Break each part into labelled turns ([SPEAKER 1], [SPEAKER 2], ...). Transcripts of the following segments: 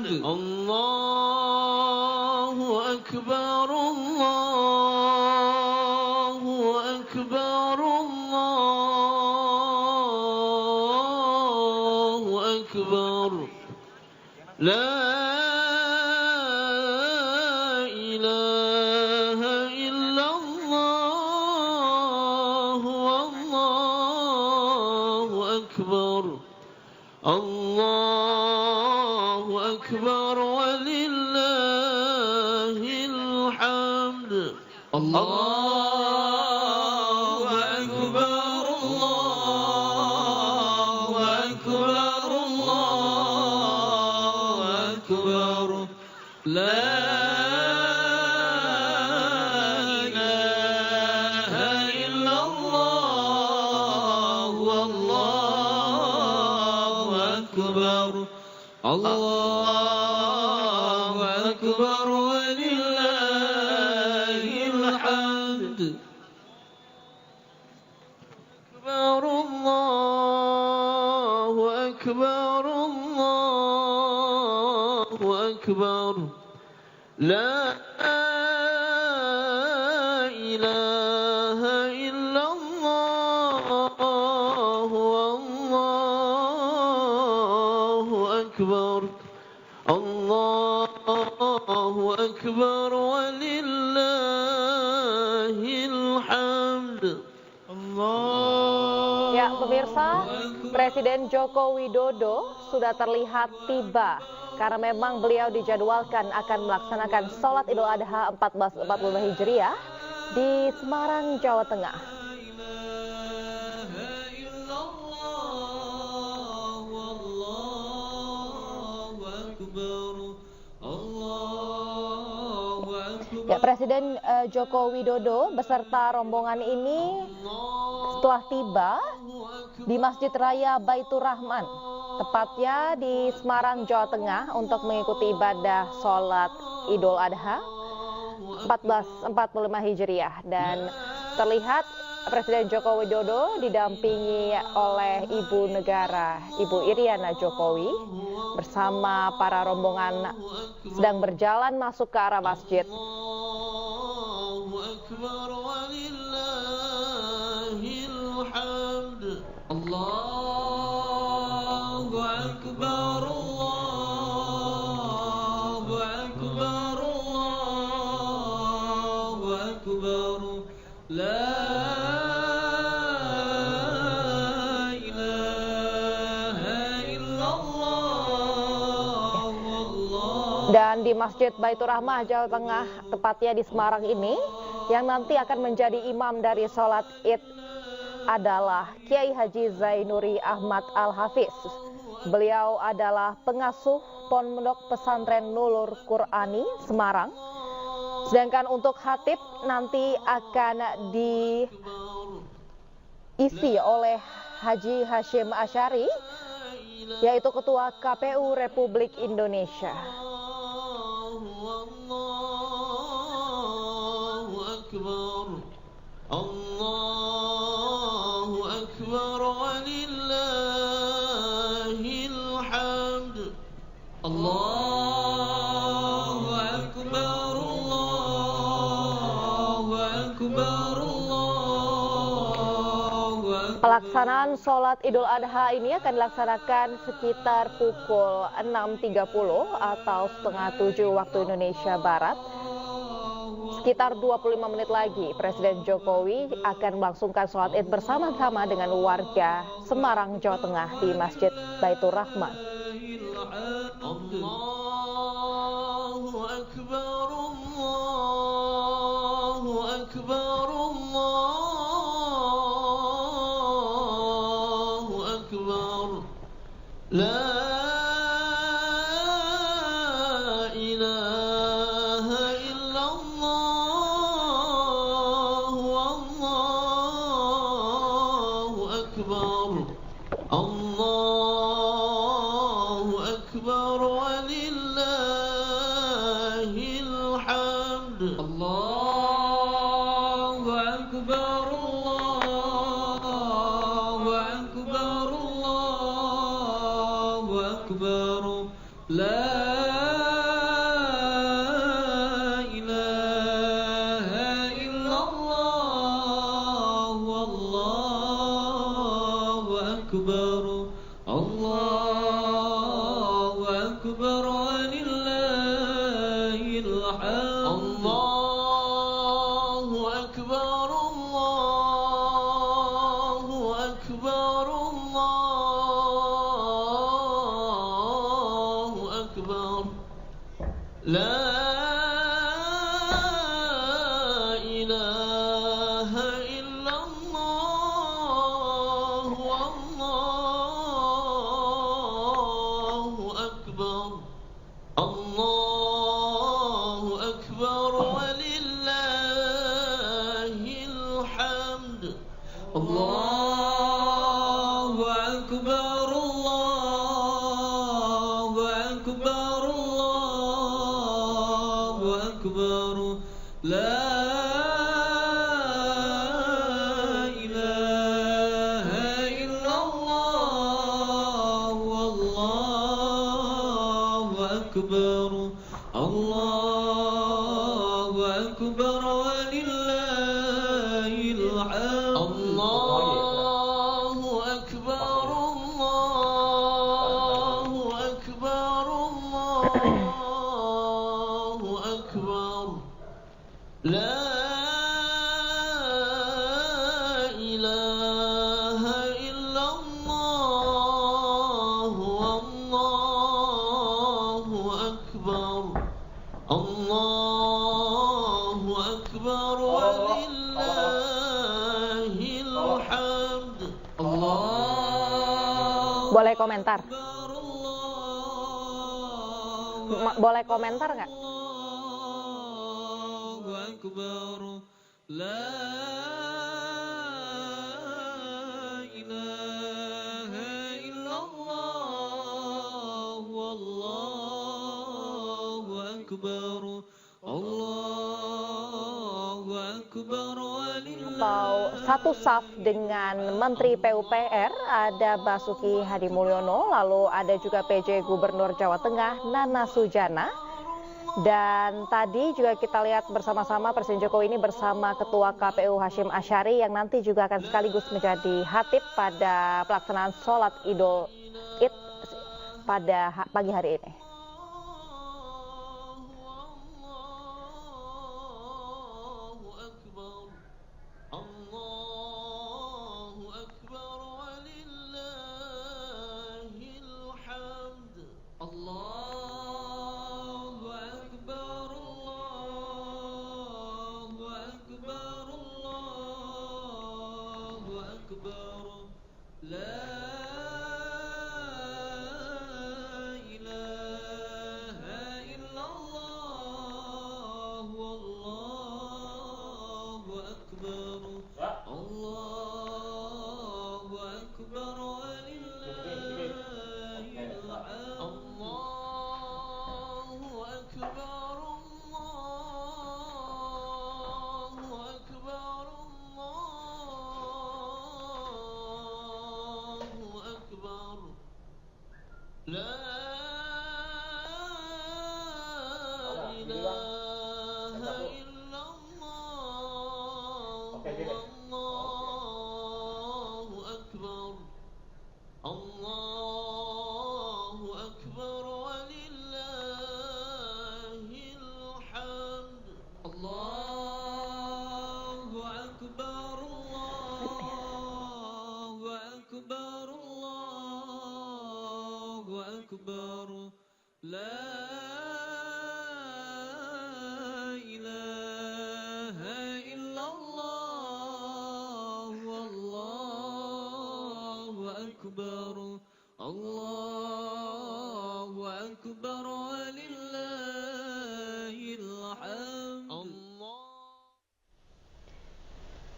[SPEAKER 1] Allahu Akbar, Allahu Akbar, Allahu Akbar. La ilaha illallah, wallahu akbar. Allahu akbar walillahil hamd. Allahu akbar, Allahu akbar, Allahu akbar. La ilaha illallah, wallahu akbar. Allahu akbar walillahil hamd. Akbar, Allahu akbar, Allahu akbar. La ilaha illallah, wallahu akbar. Allahu akbar walillahil hamd.
[SPEAKER 2] Ya, pemirsa, Presiden Joko Widodo sudah terlihat tiba karena memang beliau dijadwalkan akan melaksanakan sholat Idul Adha 1445 Hijriah di Semarang, Jawa Tengah. Ya, Presiden Joko Widodo beserta rombongan ini setelah tiba di Masjid Raya Baitur Rahman, tepatnya di Semarang, Jawa Tengah, untuk mengikuti ibadah sholat Idul Adha 1445 Hijriah. Dan terlihat Presiden Joko Widodo didampingi oleh Ibu Negara, Ibu Iriana Jokowi, bersama para rombongan sedang berjalan masuk ke arah masjid.
[SPEAKER 1] Allahu Akbar, Allahu Akbar, Allahu Akbar. La ilaha illallah, wallahu.
[SPEAKER 2] Dan di Masjid Baitur Rahmah, Jawa Tengah, tepatnya di Semarang ini, yang nanti akan menjadi imam dari sholat Id adalah Kiai Haji Zainuri Ahmad Al-Hafiz. Beliau adalah pengasuh Pondok Pesantren Nurul Qur'ani Semarang. Sedangkan untuk khatib nanti akan diisi oleh Haji Hashim Asyari, yaitu Ketua KPU Republik Indonesia.
[SPEAKER 1] Allahu Akbar walillahil hamd. Allahu Akbar, Allahu Akbar, Allahu Akbar.
[SPEAKER 2] Pelaksanaan sholat Idul Adha ini akan dilaksanakan sekitar pukul 6.30 atau setengah 7 waktu Indonesia Barat. Sekitar 25 menit lagi, Presiden Jokowi akan melangsungkan sholat Id bersama-sama dengan warga Semarang, Jawa Tengah di Masjid Baitur Rahman.
[SPEAKER 1] Allahu Akbar, Allahu Akbar, Allahu Akbar. La Allahu Akbar walillahil أكبر ولله الحمد الله أكبر الله أكبر الله أكبر لا إله إلا الله والله أكبر الله أكبر ولله الحمد الله أكبر الله أكبر الله أكبر لا إله إلا الله والله أكبر الله أكبر ولله الحمد الله أكبر الله أكبر الله أكبر لا إله إلا الله والله أكبر الله أكبر ولله الحمد الله
[SPEAKER 2] Boleh komentar? Boleh komentar nggak?
[SPEAKER 1] Allahu Akbar la ilaha illallah wallahu akbar Allahu akbar
[SPEAKER 2] Atau satu saf dengan Menteri PUPR, ada Basuki Hadi Mulyono, lalu ada juga PJ Gubernur Jawa Tengah Nana Sujana. Dan tadi juga kita lihat bersama-sama Presiden Jokowi ini bersama Ketua KPU Hashim Asyari yang nanti juga akan sekaligus menjadi khatib pada pelaksanaan sholat Idul Id pada pagi hari ini.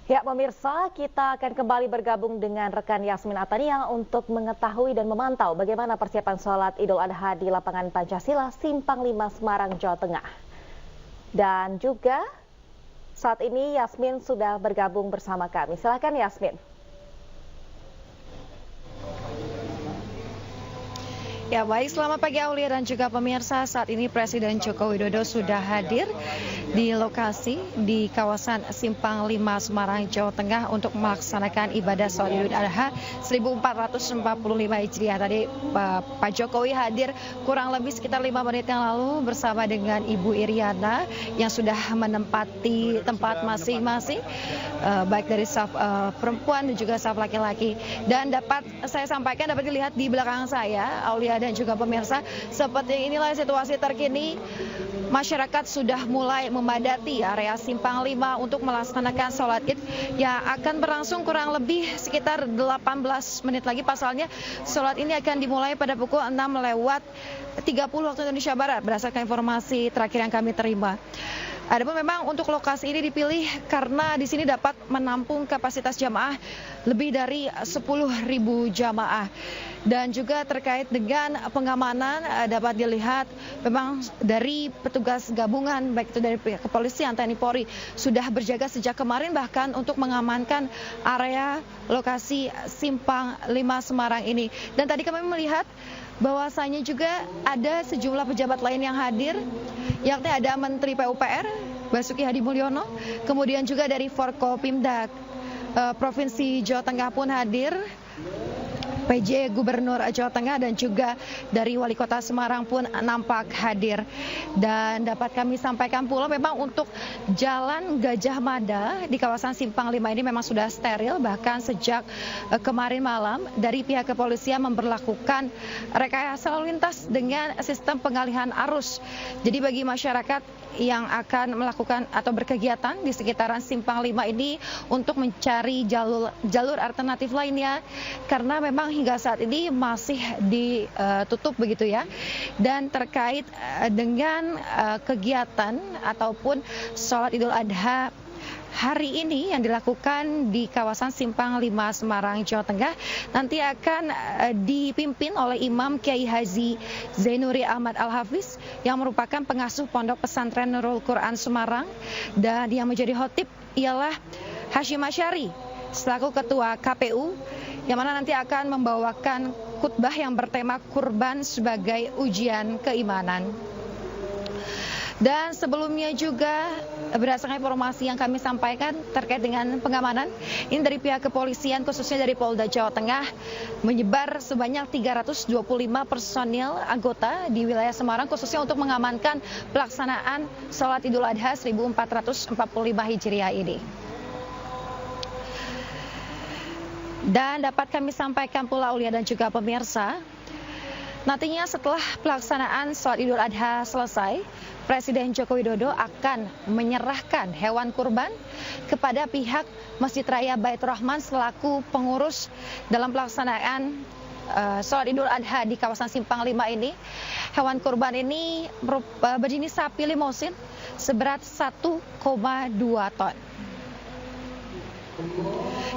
[SPEAKER 2] Ya pemirsa, kita akan kembali bergabung dengan rekan Yasmin Atania untuk mengetahui dan memantau bagaimana persiapan sholat Idul Adha di lapangan Pancasila Simpang 5 Semarang, Jawa Tengah. Dan juga saat ini Yasmin sudah bergabung bersama kami. Silakan Yasmin.
[SPEAKER 3] Ya baik, selamat pagi Aulia dan juga pemirsa. Saat ini Presiden Joko Widodo sudah hadir di lokasi di kawasan Simpang 5 Semarang, Jawa Tengah untuk melaksanakan ibadah sholat Idul Adha 1445 Hijriah. Tadi Pak Jokowi hadir kurang lebih sekitar 5 menit yang lalu bersama dengan Ibu Iriana yang sudah menempati tempat masing-masing, baik dari staf perempuan dan juga staf laki-laki. Dan dapat saya sampaikan, dapat dilihat di belakang saya, Aulia dan juga pemirsa, seperti inilah situasi terkini. Masyarakat sudah mulai memadati area Simpang 5 untuk melaksanakan sholat Id yang akan berlangsung kurang lebih sekitar 18 menit lagi. Pasalnya sholat ini akan dimulai pada pukul 6:30 waktu Indonesia Barat berdasarkan informasi terakhir yang kami terima. Adapun memang untuk lokasi ini dipilih karena di sini dapat menampung kapasitas jamaah lebih dari 10.000 jamaah. Dan juga terkait dengan pengamanan dapat dilihat memang dari petugas gabungan baik itu dari pihak kepolisian, TNI Polri sudah berjaga sejak kemarin bahkan untuk mengamankan area lokasi Simpang 5 Semarang ini. Dan tadi kami melihat bahwasanya juga ada sejumlah pejabat lain yang hadir, yakni ada Menteri PUPR Basuki Hadi Mulyono, kemudian juga dari Forkopimda Provinsi Jawa Tengah pun hadir, PJ Gubernur Jawa Tengah dan juga dari Wali Kota Semarang pun nampak hadir. Dan dapat kami sampaikan pula memang untuk Jalan Gajah Mada di kawasan Simpang 5 ini memang sudah steril, bahkan sejak kemarin malam dari pihak kepolisian memberlakukan rekayasa lalu lintas dengan sistem pengalihan arus. Jadi bagi masyarakat yang akan melakukan atau berkegiatan di sekitaran Simpang 5 ini untuk mencari jalur alternatif lainnya, karena memang hingga saat ini masih ditutup begitu ya. Dan terkait dengan kegiatan ataupun sholat Idul Adha hari ini yang dilakukan di kawasan Simpang 5 Semarang, Jawa Tengah nanti akan dipimpin oleh Imam Kiai Haji Zainuri Ahmad Al-Hafiz yang merupakan pengasuh Pondok Pesantren Nurul Quran Semarang, dan yang menjadi khotib ialah Hashim Asyari selaku Ketua KPU, yang mana nanti akan membawakan khutbah yang bertema kurban sebagai ujian keimanan. Dan sebelumnya juga berdasarkan informasi yang kami sampaikan terkait dengan pengamanan, ini dari pihak kepolisian khususnya dari Polda Jawa Tengah menyebar sebanyak 325 personil anggota di wilayah Semarang khususnya untuk mengamankan pelaksanaan sholat Idul Adha 1445 Hijriah ini. Dan dapat kami sampaikan pula Aulia dan juga pemirsa, nantinya setelah pelaksanaan sholat Idul Adha selesai, Presiden Joko Widodo akan menyerahkan hewan kurban kepada pihak Masjid Raya Baitur Rahman selaku pengurus dalam pelaksanaan sholat Idul Adha di kawasan Simpang 5 ini. Hewan kurban ini berjenis sapi limousin seberat 1,2 ton.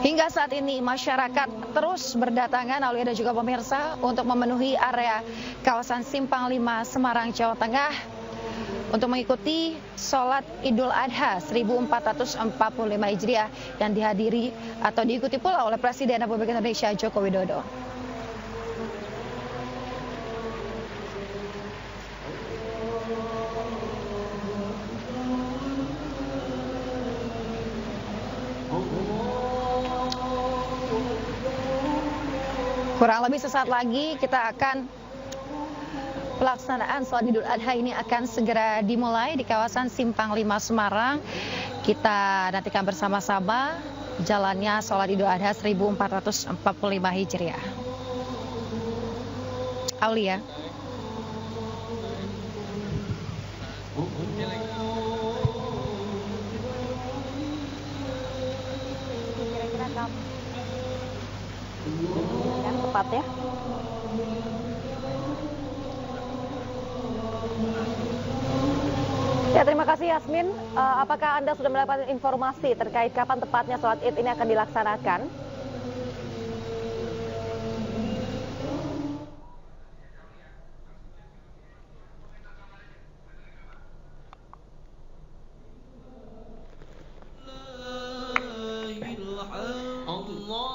[SPEAKER 3] Hingga saat ini masyarakat terus berdatangan Aulia dan juga pemirsa untuk memenuhi area kawasan Simpang 5 Semarang, Jawa Tengah untuk mengikuti sholat Idul Adha 1445 Hijriah yang dihadiri atau diikuti pula oleh Presiden Republik Indonesia Joko Widodo. Kurang lebih sesaat lagi kita akan pelaksanaan sholat Idul Adha ini akan segera dimulai di kawasan Simpang 5 Semarang. Kita nantikan bersama-sama jalannya sholat Idul Adha 1445 Hijriah. Aulia. Kira-kira kamu yang tepat ya. Ya, terima kasih Yasmin. Apakah Anda sudah mendapatkan informasi terkait kapan tepatnya sholat Id ini akan dilaksanakan?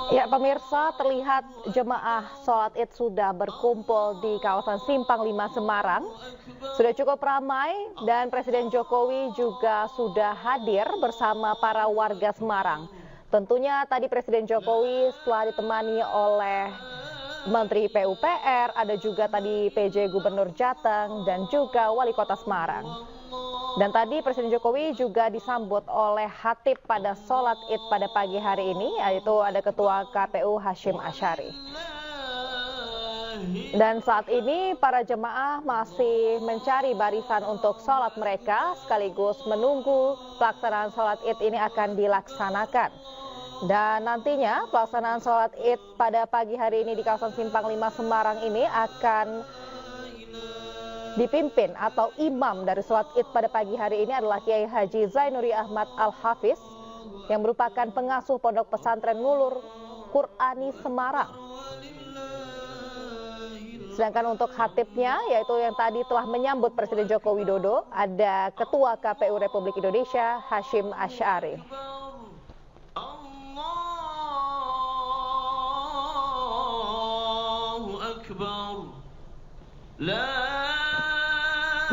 [SPEAKER 3] Ya, pemirsa, terlihat jemaah sholat Id sudah berkumpul di kawasan Simpang 5 Semarang
[SPEAKER 2] Sudah cukup ramai dan Presiden Jokowi juga sudah hadir bersama para warga Semarang. Tentunya tadi Presiden Jokowi setelah ditemani oleh Menteri PUPR, ada juga tadi PJ Gubernur Jateng dan juga Wali Kota Semarang. Dan tadi Presiden Jokowi juga disambut oleh khatib pada sholat Id pada pagi hari ini, yaitu ada Ketua KPU Hasyim Asyari. Dan saat ini para jemaah masih mencari barisan untuk sholat mereka sekaligus menunggu pelaksanaan sholat Id ini akan dilaksanakan. Dan nantinya pelaksanaan sholat Id pada pagi hari ini di kawasan Simpang 5 Semarang ini akan dipimpin atau imam dari sholat Id pada pagi hari ini adalah Kiai Haji Zainuri Ahmad Al-Hafiz yang merupakan pengasuh Pondok Pesantren Nurul Qur'ani Semarang. Sedangkan untuk khatibnya, yaitu yang tadi telah menyambut Presiden Joko Widodo, ada Ketua KPU Republik Indonesia, Hasyim Asyari.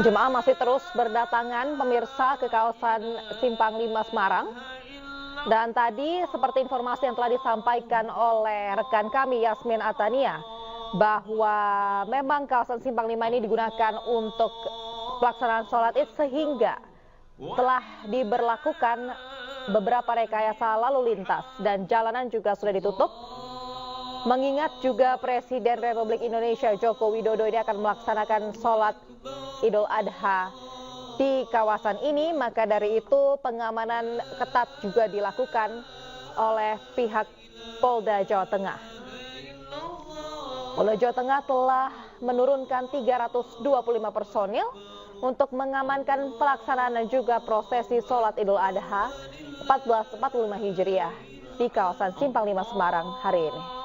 [SPEAKER 2] Jemaah masih terus berdatangan pemirsa ke kawasan Simpang 5 Semarang. Dan tadi seperti informasi yang telah disampaikan oleh rekan kami Yasmin Atania, bahwa memang kawasan Simpang 5 ini digunakan untuk pelaksanaan sholat Id sehingga telah diberlakukan beberapa rekayasa lalu lintas dan jalanan juga sudah ditutup. Mengingat juga Presiden Republik Indonesia Joko Widodo ini akan melaksanakan sholat Idul Adha di kawasan ini, maka dari itu pengamanan ketat juga dilakukan oleh pihak Polda Jawa Tengah. Polda Jawa Tengah telah menurunkan 325 personil untuk mengamankan pelaksanaan dan juga prosesi sholat Idul Adha 1445 Hijriah di kawasan Simpang 5 Semarang hari ini.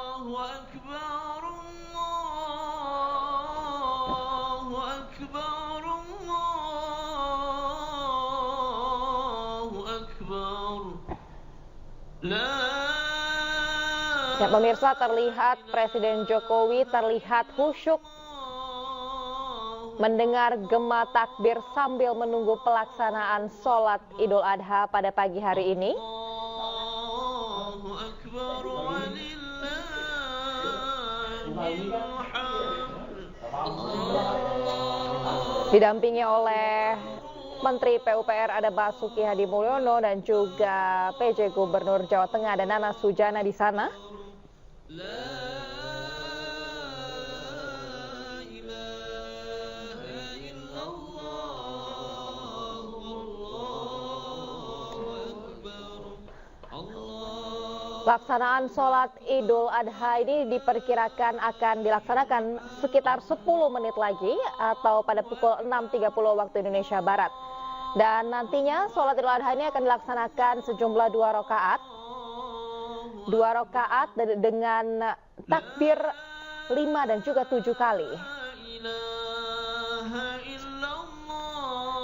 [SPEAKER 2] Ya, pemirsa, terlihat Presiden Jokowi terlihat khusyuk mendengar gema takbir sambil menunggu pelaksanaan sholat Idul Adha pada pagi hari ini. Didampingi oleh Menteri PUPR ada Basuki Hadi Mulyono dan juga PJ Gubernur Jawa Tengah dan Nana Sujana di sana. Pelaksanaan sholat Idul Adha ini diperkirakan akan dilaksanakan sekitar 10 menit lagi atau pada pukul 6.30 waktu Indonesia Barat. Dan nantinya sholat Idul Adha ini akan dilaksanakan sejumlah 2 rakaat. 2 rakaat dengan takbir 5 dan juga 7 kali.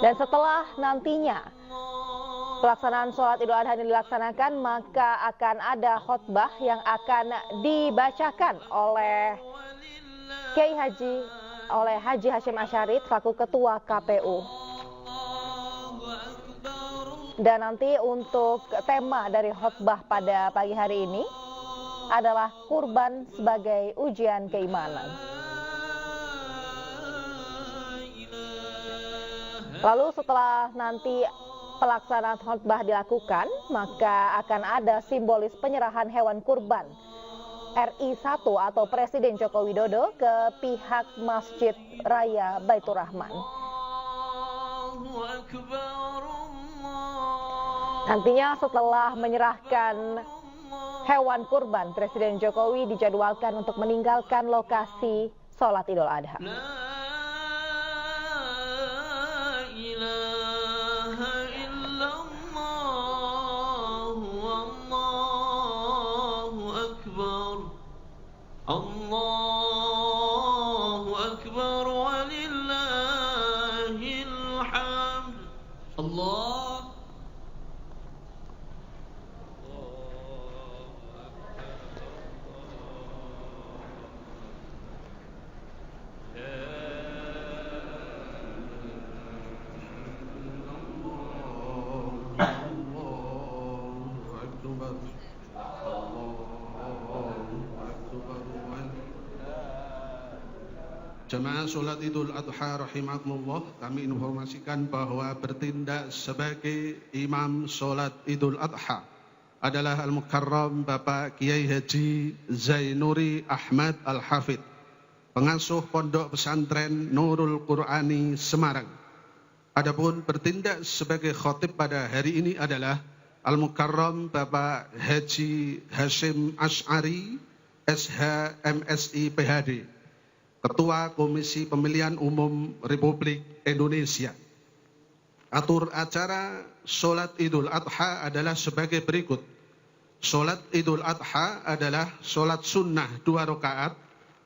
[SPEAKER 2] Dan setelah nantinya pelaksanaan sholat Idul Adha ini dilaksanakan, maka akan ada khutbah yang akan dibacakan oleh Haji Hasyim Asyari selaku Ketua KPU. Dan nanti untuk tema dari khutbah pada pagi hari ini adalah kurban sebagai ujian keimanan. Lalu setelah nanti pelaksanaan khutbah dilakukan, maka akan ada simbolis penyerahan hewan kurban RI 1 atau Presiden Joko Widodo ke pihak Masjid Raya Baitur Rahman. Nantinya setelah menyerahkan hewan kurban, Presiden Jokowi dijadwalkan untuk meninggalkan lokasi sholat Idul Adha.
[SPEAKER 1] Allahu Akbar walillahil hamd. Allah.
[SPEAKER 4] Jamaah sholat Idul Adha rahimakumullah, kami informasikan bahwa bertindak sebagai imam sholat Idul Adha adalah Al-Mukarram Bapak Kiai Haji Zainuri Ahmad Al-Hafidh, pengasuh Pondok Pesantren Nurul Qur'ani Semarang. Adapun bertindak sebagai khotib pada hari ini adalah Al-Mukarram Bapak Haji Hashim Ash'ari SH MSI PhD, Ketua Komisi Pemilihan Umum Republik Indonesia. Atur acara sholat Idul Adha adalah sebagai berikut. Sholat Idul Adha adalah sholat sunnah 2 rakaat.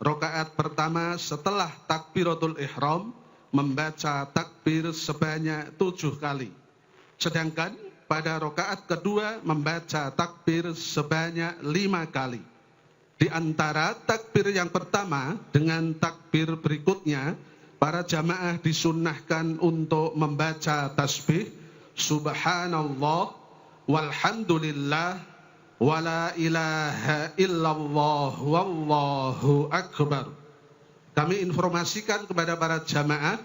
[SPEAKER 4] Rakaat pertama setelah takbiratul ihram membaca takbir sebanyak 7 kali. Sedangkan pada rakaat kedua membaca takbir sebanyak 5 kali. Di antara takbir yang pertama dengan takbir berikutnya, para jamaah disunnahkan untuk membaca tasbih Subhanallah walhamdulillah wala ilaha illallah wallahu akbar. Kami informasikan kepada para jamaah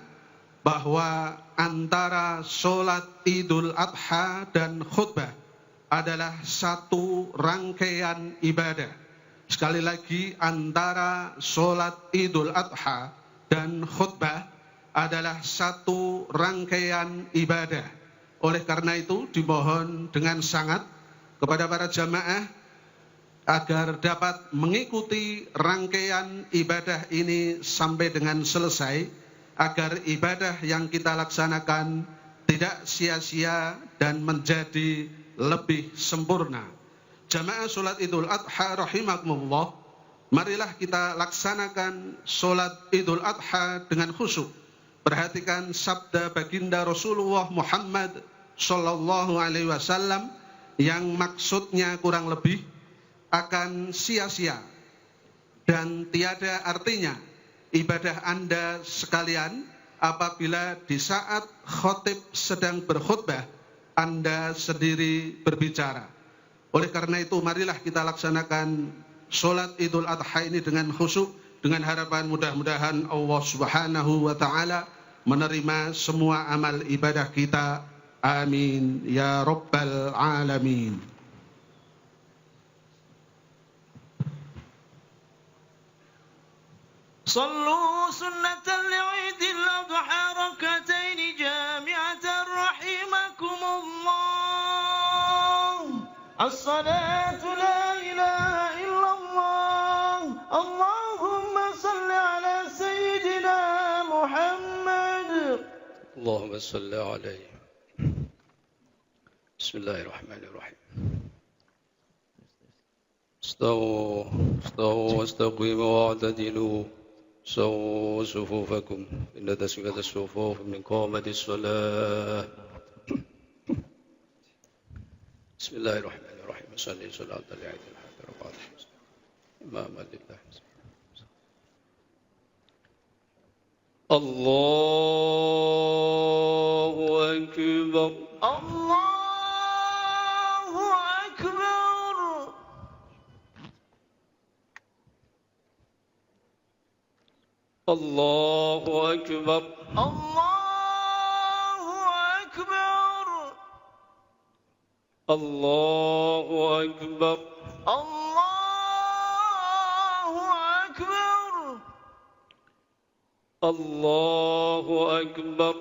[SPEAKER 4] bahwa antara sholat Idul Adha dan khutbah adalah satu rangkaian ibadah. Sekali lagi, antara sholat Idul Adha dan khutbah adalah satu rangkaian ibadah. Oleh karena itu, dimohon dengan sangat kepada para jamaah agar dapat mengikuti rangkaian ibadah ini sampai dengan selesai, agar ibadah yang kita laksanakan tidak sia-sia dan menjadi lebih sempurna. Jamaah sholat Idul Adha rahimakumullah, marilah kita laksanakan sholat Idul Adha dengan khusyuk. Perhatikan sabda baginda Rasulullah Muhammad sallallahu alaihi wasallam yang maksudnya kurang lebih akan sia-sia dan tiada artinya ibadah Anda sekalian apabila di saat khotib sedang berkhutbah Anda sendiri berbicara. Oleh karena itu, marilah kita laksanakan sholat Idul Adha ini dengan khusyuk, dengan harapan mudah-mudahan Allah Subhanahu wa Ta'ala menerima semua amal ibadah kita. Amin ya Rabbal Alamin.
[SPEAKER 1] صلوا سنة العيد الأضحى ركعتين جامعة رحمكم الله. الصلاة لا إله إلا الله. اللهم صل على سيدنا محمد.
[SPEAKER 5] اللهم صل عليه. بسم الله الرحمن الرحيم. استووا واستقيموا واعتدلوا سووا صفوفكم إن تسوية الصفوف من قامة الصلاة. بسم الله الرحمن الرحيم. صلي صلاة العيد الحق ركعات إمام لله. الله أكبر.
[SPEAKER 1] الله أكبر.
[SPEAKER 5] الله أكبر.
[SPEAKER 1] الله أكبر.
[SPEAKER 5] الله أكبر.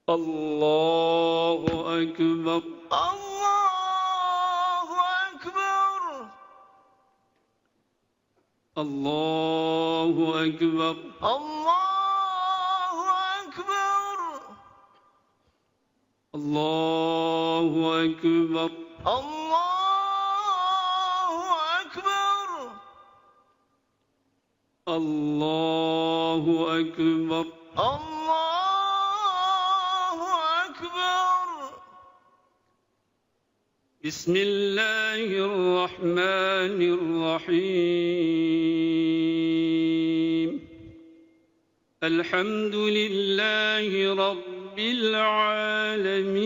[SPEAKER 1] الله أكبر.
[SPEAKER 5] الله أكبر.
[SPEAKER 1] الله أكبر.
[SPEAKER 5] الله أكبر.
[SPEAKER 1] الله أكبر. الله أكبر.
[SPEAKER 5] بسم الله الرحمن الرحيم. الحمد لله رب العالمين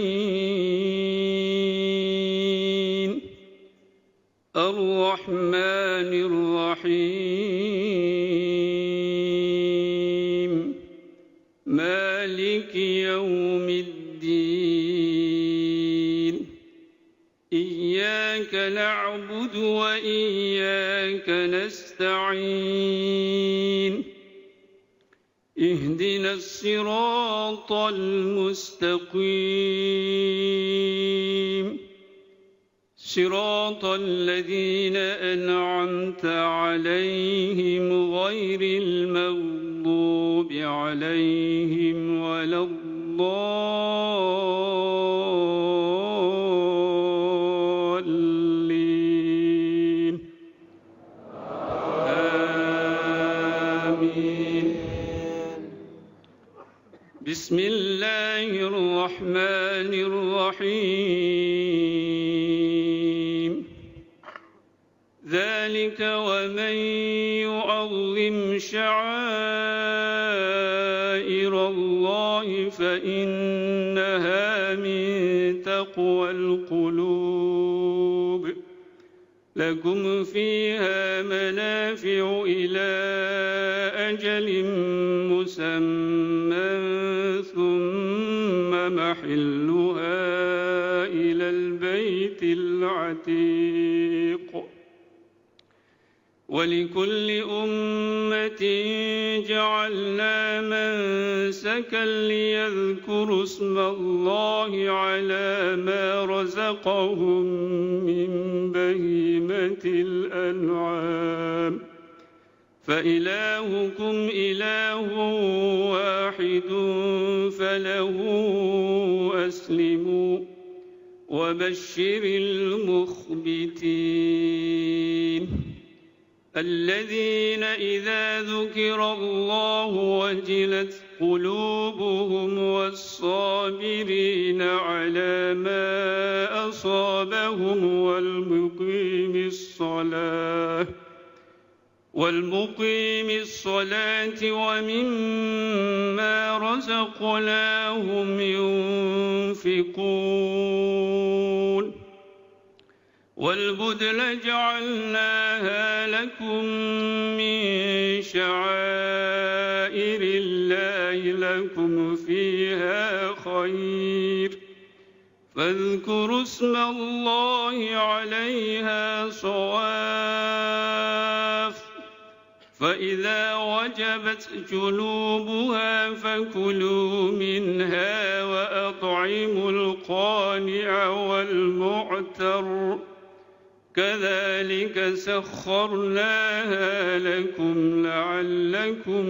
[SPEAKER 1] الرحمن الرحيم مالك يوم الدين إياك نعبد وإياك نستعين اهدنا الصراط المستقيم صراط الذين أنعمت عليهم غير المغضوب عليهم ولا الضالين آمين. بسم الله الرحمن الرحيم ذلك ومن يعظم شعائر الله فإنها من تقوى القلوب لكم فيها منافع إلى أجل مسمى ثم محلها إلى البيت العتيق ولكل أمة جعلنا منسكا ليذكروا اسم الله على ما رزقهم من بهيمة الأنعام فإلهكم إله واحد فله أسلموا وبشر المخبتين الذين إذا ذكر الله وجلت قلوبهم والصابرين على ما أصابهم والمقيم الصلاة ومما رزقناهم ينفقون والبدن جعلناها لكم من شعائر الله لكم فيها خير فاذكروا اسم الله عليها صواف فإذا وجبت جنوبها فكلوا منها وأطعموا القانع والمعتر كذلك سخرناها لكم لعلكم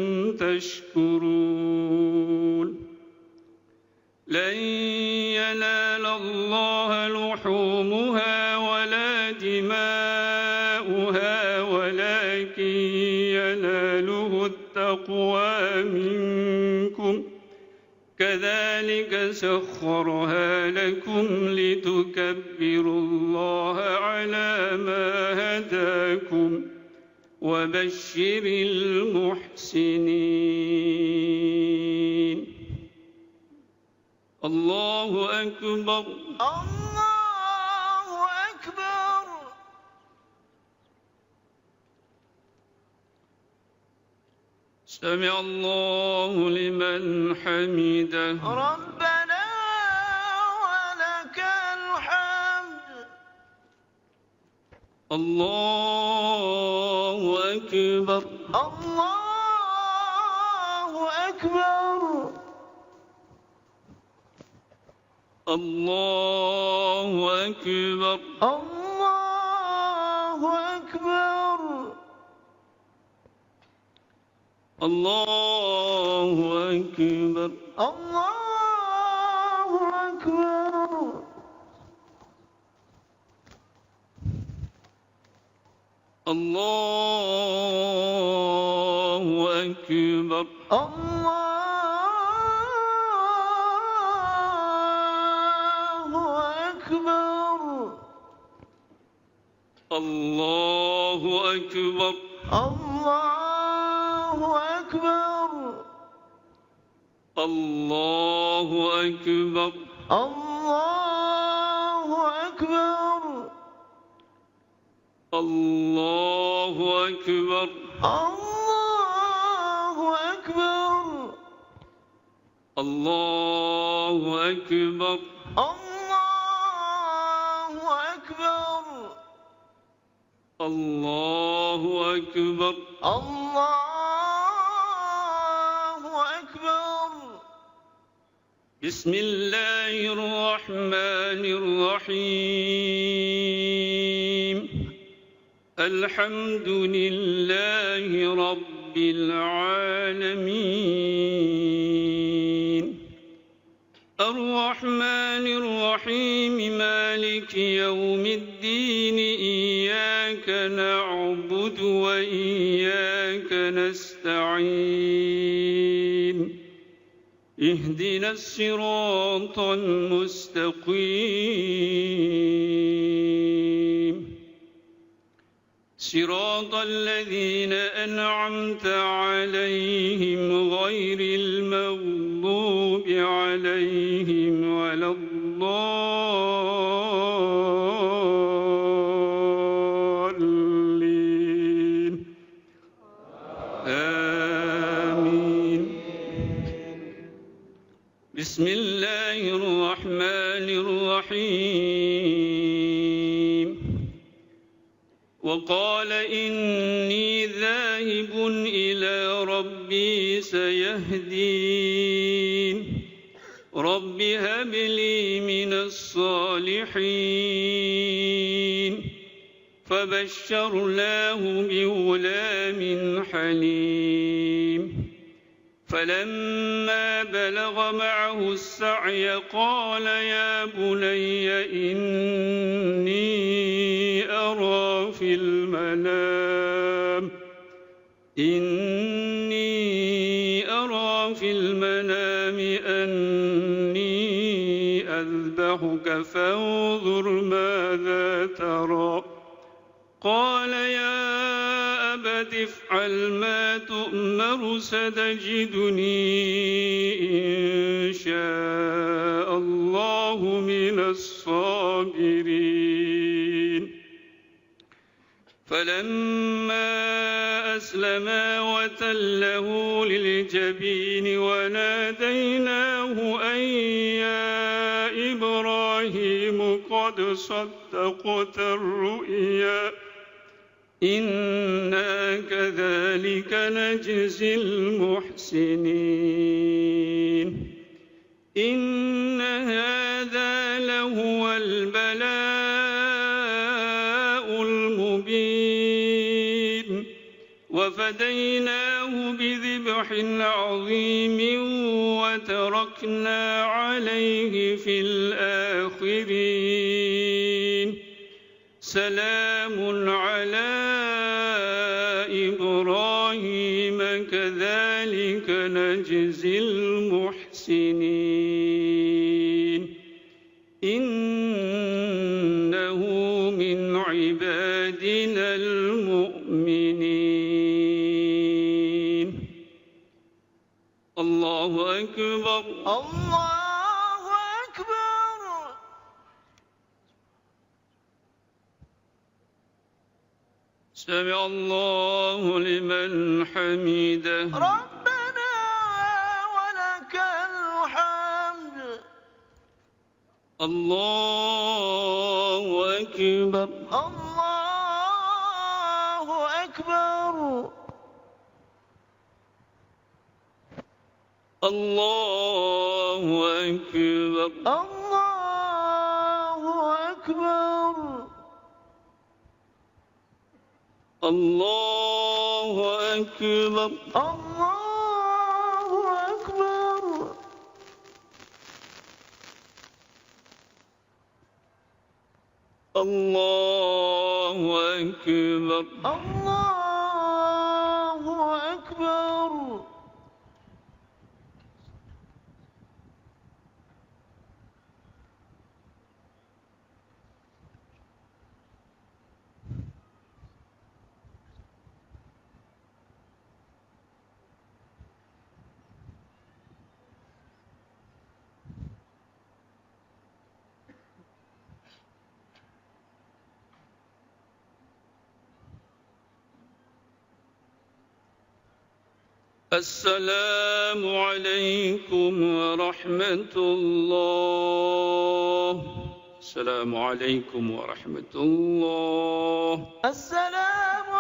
[SPEAKER 1] تشكرون لن ينال الله لحومها ولا دماؤها ولكن يناله التقوى منكم كذلك سخرها لكم لتكبروا الله على ما هداكم وبشر المحسنين الله أكبر
[SPEAKER 6] الله أكبر
[SPEAKER 1] سمع الله لمن حمده
[SPEAKER 6] ربنا ولك الحمد
[SPEAKER 1] الله أكبر
[SPEAKER 6] الله أكبر
[SPEAKER 1] الله أكبر
[SPEAKER 6] الله أكبر
[SPEAKER 1] الله أكبر
[SPEAKER 6] الله أكبر
[SPEAKER 1] الله أكبر
[SPEAKER 6] الله أكبر
[SPEAKER 1] الله أكبر
[SPEAKER 6] الله أكبر
[SPEAKER 1] الله أكبر
[SPEAKER 6] الله
[SPEAKER 1] الله أكبر
[SPEAKER 6] الله أكبر
[SPEAKER 1] الله أكبر
[SPEAKER 6] الله أكبر
[SPEAKER 1] الله أكبر
[SPEAKER 6] الله أكبر
[SPEAKER 1] بسم الله الرحمن الرحيم الحمد لله رب العالمين الرحمن الرحيم مالك يوم الدين إياك نعبد وإياك نستعين اهدنا الصراط المستقيم صراط الذين أنعمت عليهم غير المغضوب عليهم ولا الضالين آمين بسم الله الرحمن الرحيم وقال إني ذاهب إلى ربي سيهدين رب هب لي من الصالحين فبشرناه بغلام حليم فلما بلغ معه السعي قال يا بني إني أرى في المنام أني أذبحك فانظر ماذا ترى قال يا أبت افعل ما تؤمر ستجدني إن شاء الله من الصابرين فلما أسلما وتله للجبين وناديناه أن يا إبراهيم قد صدقت الرؤيا إنا كذلك نجزي المحسنين إن هذا لهو البلاء المبين وفديناه بذبح عظيم وتركنا عليه في الآخرين سلام على إبراهيم كذلك نجزي المحسنين إنه من عبادنا المؤمنين الله أكبر
[SPEAKER 6] الله أكبر
[SPEAKER 1] سمع الله لمن حمده
[SPEAKER 6] ربنا ولك الحمد
[SPEAKER 1] الله أكبر
[SPEAKER 6] الله أكبر
[SPEAKER 1] الله أكبر
[SPEAKER 6] الله أكبر
[SPEAKER 1] الله أكبر
[SPEAKER 6] الله أكبر
[SPEAKER 1] الله أكبر
[SPEAKER 6] الله أكبر
[SPEAKER 1] السلام عليكم ورحمة الله. السلام عليكم ورحمة الله.
[SPEAKER 6] السلام